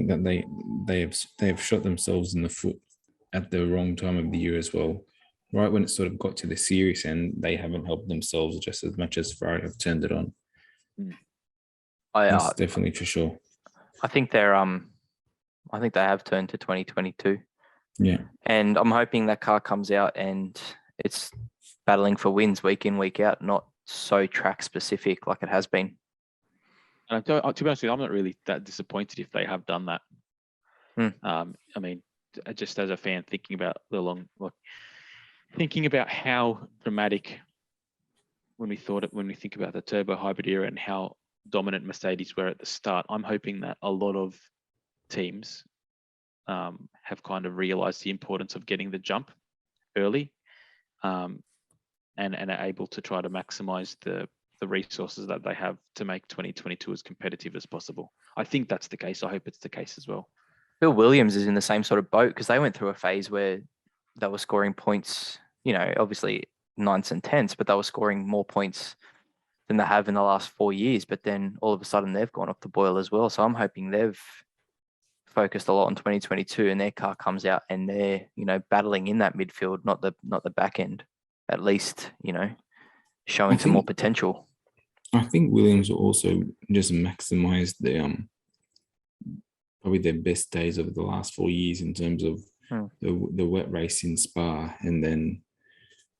that they have shot themselves in the foot at the wrong time of the year as well. Right when it sort of got to the serious end, they haven't helped themselves just as much as Ferrari have turned it on. That's definitely for sure. I think they're I think they have turned to 2022. Yeah. And I'm hoping that car comes out and it's battling for wins week in, week out, not so track specific like it has been. And to be honest with you, I'm not really that disappointed if they have done that. I mean, just as a fan, thinking about thinking about how dramatic when we think about the turbo hybrid era and how dominant Mercedes were at the start, I'm hoping that a lot of teams have kind of realized the importance of getting the jump early, and are able to try to maximize the resources that they have to make 2022 as competitive as possible. I think that's the case. I hope it's the case as well. Bill Williams is in the same sort of boat because they went through a phase where they were scoring points, obviously 9s and 10s, but they were scoring more points than they have in the last 4 years. But then all of a sudden they've gone off the boil as well. So I'm hoping they've focused a lot on 2022 and their car comes out and they're, battling in that midfield, not the back end, at least, showing some more potential. I think Williams will also just maximize probably their best days over the last 4 years in terms of the wet race in Spa, and then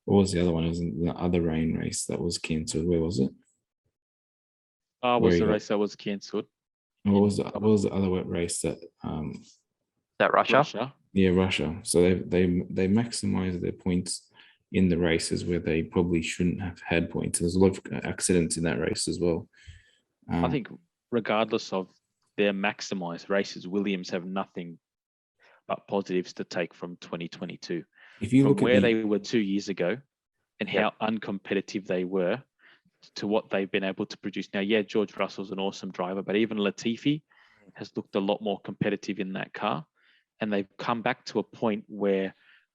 what was the other one? It was the other rain race that was cancelled. Where was it? Was the race that was cancelled? What was the other wet race that? That Russia? Yeah, Russia. So they maximize their points in the races where they probably shouldn't have had points. There's a lot of accidents in that race as well. I think regardless of their maximized races, Williams have nothing but positives to take from 2022. If you look from at where they were 2 years ago and Yep. how uncompetitive they were to what they've been able to produce now. Yeah, George Russell's an awesome driver, but even Latifi has looked a lot more competitive in that car. And they've come back to a point where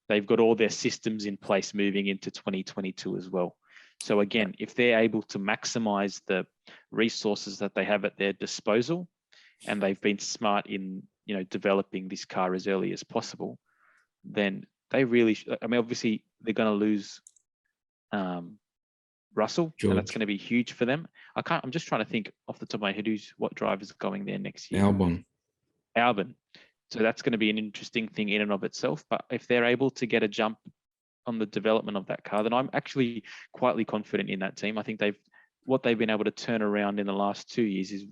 they've got all their systems in place moving into 2022 as well. So again, if they're able to maximize the resources that they have at their disposal, and they've been smart in, developing this car as early as possible, then they really, obviously they're going to lose Russell, George. and that's going to be huge for them. I'm just trying to think off the top of my head what driver's going there next year. Albon. So that's going to be an interesting thing in and of itself. But if they're able to get a jump on the development of that car, then I'm actually quietly confident in that team. I think what they've been able to turn around in the last 2 years is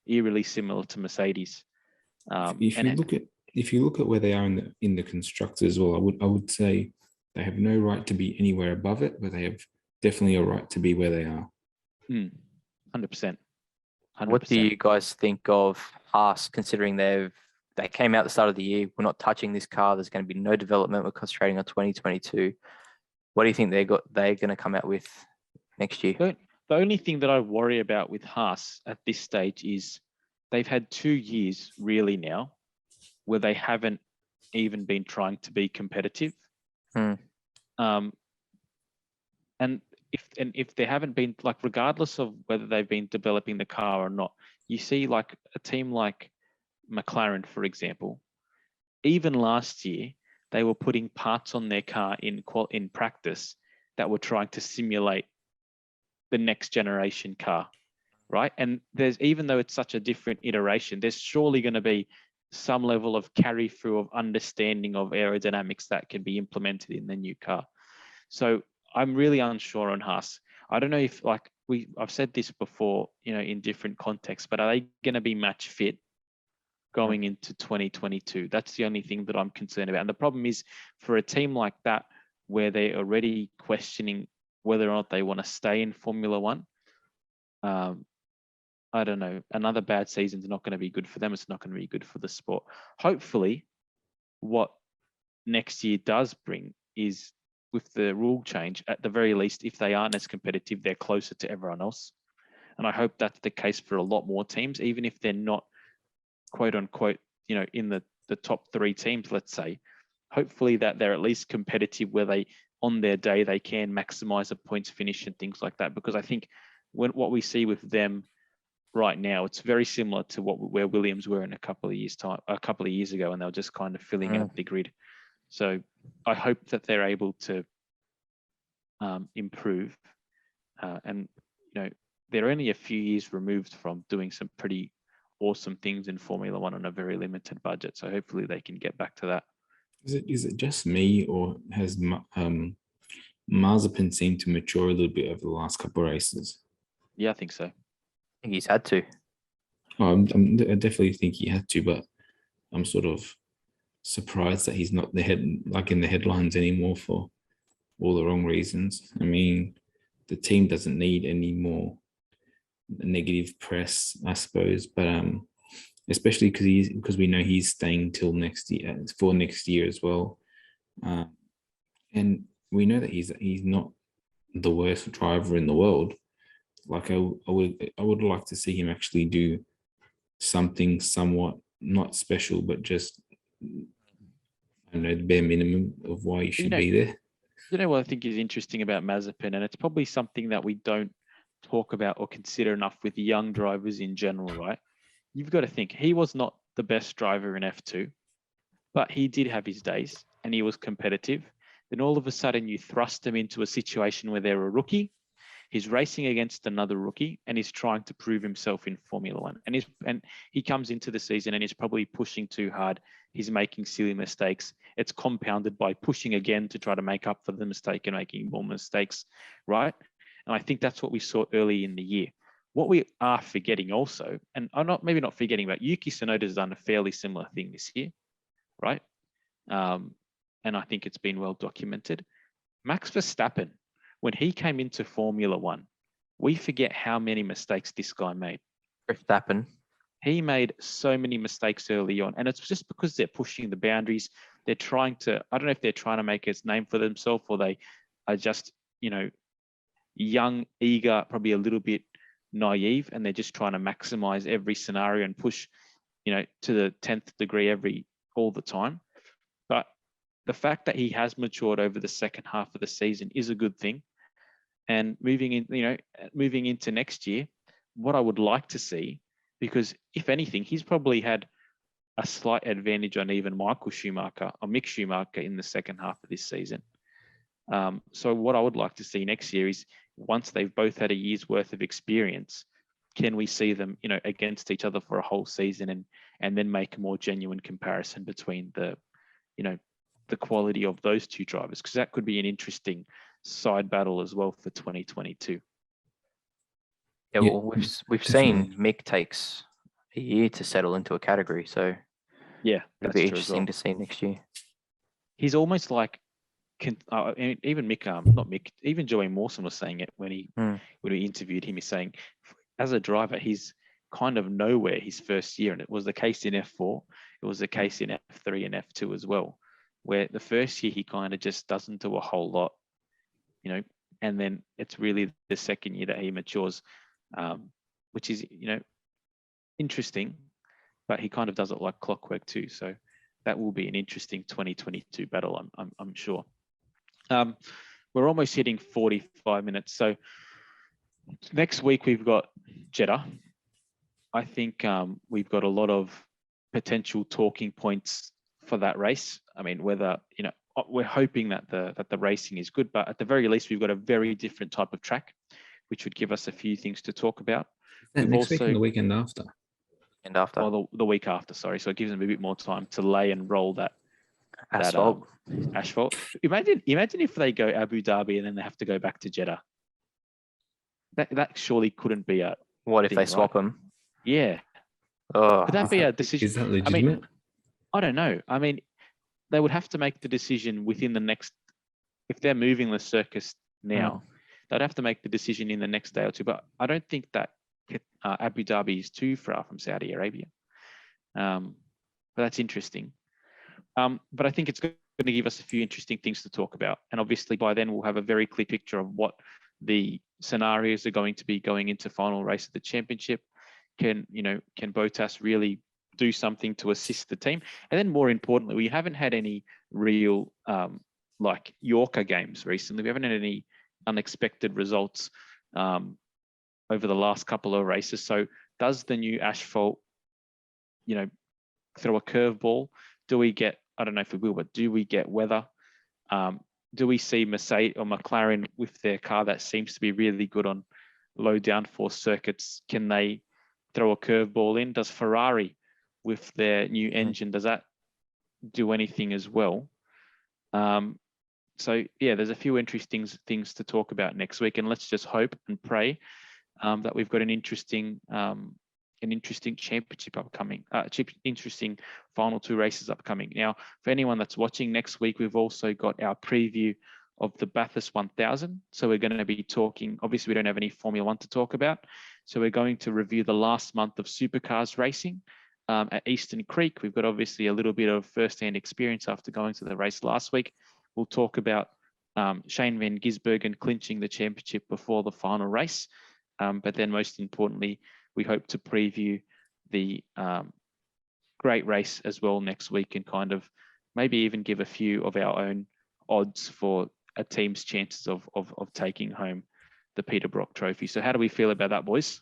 eerily similar to Mercedes. If you look at where they are in the constructors as well, I would say they have no right to be anywhere above it, but they have definitely a right to be where they are. 100%. What do you guys think of Haas, considering they came out at the start of the year, we're not touching this car, there's going to be no development, we're concentrating on 2022. What do you think they're going to come out with next year? The only thing that I worry about with Haas at this stage is they've had 2 years really now where they haven't even been trying to be competitive. And if they haven't been, regardless of whether they've been developing the car or not, you see like a team like McLaren, for example, even last year, they were putting parts on their car in practice that were trying to simulate the next generation car, right? And even though it's such a different iteration, there's surely going to be some level of carry through of understanding of aerodynamics that can be implemented in the new car. So I'm really unsure on Haas. I don't know if I've said this before, in different contexts, but are they going to be match fit going into 2022? That's the only thing that I'm concerned about. And the problem is for a team like that, where they're already questioning whether or not they want to stay in Formula One, I don't know. Another bad season is not going to be good for them. It's not going to be good for the sport. Hopefully, what next year does bring is, with the rule change, at the very least, if they aren't as competitive, they're closer to everyone else. And I hope that's the case for a lot more teams, even if they're not, quote unquote, in the top 3 teams, let's say. Hopefully that they're at least competitive where on their day, they can maximize a points finish and things like that. Because I think what we see with them right now, it's very similar to where Williams were in a couple of years ago, and they were just kind of filling out the grid. So I hope that they're able to improve, and they're only a few years removed from doing some pretty awesome things in Formula One on a very limited budget. So hopefully they can get back to that. Is it just me, or has Mazepin seemed to mature a little bit over the last couple of races? Yeah, I think so. I think he's had to. I definitely think he had to, but I'm sort of surprised that he's not in the headlines anymore for all the wrong reasons. I mean, the team doesn't need any more negative press, I suppose, but especially because we know he's staying till next year as well, and we know that he's not the worst driver in the world. Like I would like to see him actually do something somewhat not special, but just, I don't know, the bare minimum of why he should be there. You know what I think is interesting about Mazepin, and it's probably something that we don't talk about or consider enough with young drivers in general, right? You've got to think he was not the best driver in F2, but he did have his days and he was competitive. Then all of a sudden you thrust him into a situation where they're a rookie. He's racing against another rookie and he's trying to prove himself in Formula One. And he comes into the season and he's probably pushing too hard. He's making silly mistakes. It's compounded by pushing again to try to make up for the mistake and making more mistakes, right? And I think that's what we saw early in the year. What we are forgetting also, and I'm maybe not forgetting, but Yuki Tsunoda's done a fairly similar thing this year, right? And I think it's been well documented. Max Verstappen, when he came into Formula One, we forget how many mistakes this guy made. Verstappen. He made so many mistakes early on, and it's just because they're pushing the boundaries. They're trying to, I don't know if they're trying to make a name for themselves or they are just, young, eager, probably a little bit naive, and they're just trying to maximize every scenario and push, to the 10th degree all the time. But the fact that he has matured over the second half of the season is a good thing. And moving into next year, what I would like to see, because if anything, he's probably had a slight advantage on even Mick Schumacher in the second half of this season. So what I would like to see next year is, once they've both had a year's worth of experience, can we see them, against each other for a whole season and then make a more genuine comparison between the quality of those two drivers? Because that could be an interesting side battle as well for 2022. Yeah, well, we've seen Mick takes a year to settle into a category, so yeah, it'll be interesting to see next year. He's almost like, even Mick, not Mick, even Joey Mawson was saying it when we interviewed him. He's saying, as a driver, he's kind of nowhere his first year, and it was the case in F4. It was the case in F3 and F2 as well, where the first year he kind of just doesn't do a whole lot, and then it's really the second year that he matures, which is, interesting, but he kind of does it like clockwork too. So that will be an interesting 2022 battle, I'm sure. We're almost hitting 45 minutes. So next week we've got Jeddah. I think we've got a lot of potential talking points for that race. I mean, whether, we're hoping that the racing is good, but at the very least, we've got a very different type of track, which would give us a few things to talk about. Next week and the weekend after? Well, the week after, sorry. So it gives them a bit more time to lay and roll that asphalt. Asphalt. Imagine if they go Abu Dhabi and then they have to go back to Jeddah. That surely couldn't be a. What if they swap them? Yeah. Oh, Could that be a decision? Is that legitimate? I don't know. I mean, they would have to make the decision within the next. If they're moving the circus now, they'd have to make the decision in the next day or two. But I don't think that Abu Dhabi is too far from Saudi Arabia. But that's interesting. But I think it's going to give us a few interesting things to talk about. And obviously by then we'll have a very clear picture of what the scenarios are going to be going into final race of the championship. Can Bottas really do something to assist the team? And then more importantly, we haven't had any real like Yorker games recently. We haven't had any unexpected results over the last couple of races. So does the new asphalt, throw a curveball? Do we get, I don't know if we will, but do we get weather? Do we see Mercedes or McLaren with their car that seems to be really good on low downforce circuits? Can they throw a curveball in? Does Ferrari with their new engine, does that do anything as well? So yeah, there's a few interesting things to talk about next week, and let's just hope and pray that we've got an interesting championship upcoming, interesting final 2 races upcoming. Now, for anyone that's watching next week, we've also got our preview of the Bathurst 1000. So we're going to be talking, obviously we don't have any Formula 1 to talk about. So we're going to review the last month of supercars racing at Eastern Creek. We've got obviously a little bit of first-hand experience after going to the race last week. We'll talk about Shane van Gisbergen clinching the championship before the final race. But then most importantly, we hope to preview the great race as well next week, and kind of maybe even give a few of our own odds for a team's chances of taking home the Peter Brock Trophy. So how do we feel about that, boys?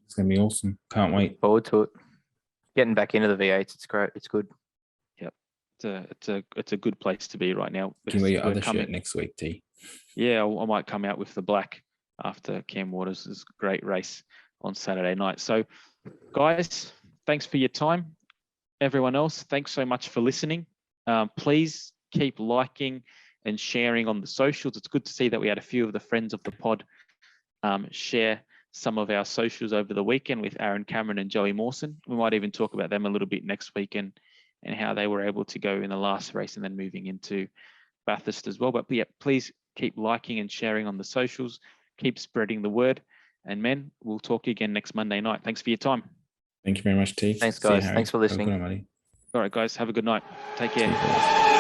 It's going to be awesome. Can't wait. Forward to it. Getting back into the V8s, it's great. It's good. Yep, it's a good place to be right now. Can we wear your other shirt next week, T? Yeah, I might come out with the black after Cam Waters' great race on Saturday night. So guys, thanks for your time. Everyone else, thanks so much for listening. Please keep liking and sharing on the socials. It's good to see that we had a few of the friends of the pod share some of our socials over the weekend with Aaron Cameron and Joey Mawson. We might even talk about them a little bit next weekend and how they were able to go in the last race and then moving into Bathurst as well. But yeah, please keep liking and sharing on the socials. Keep spreading the word. And men, we'll talk again next Monday night. Thanks for your time. Thank you very much, T. Thanks, guys. Thanks for listening. Have a good night, buddy. All right, guys, have a good night. Take care.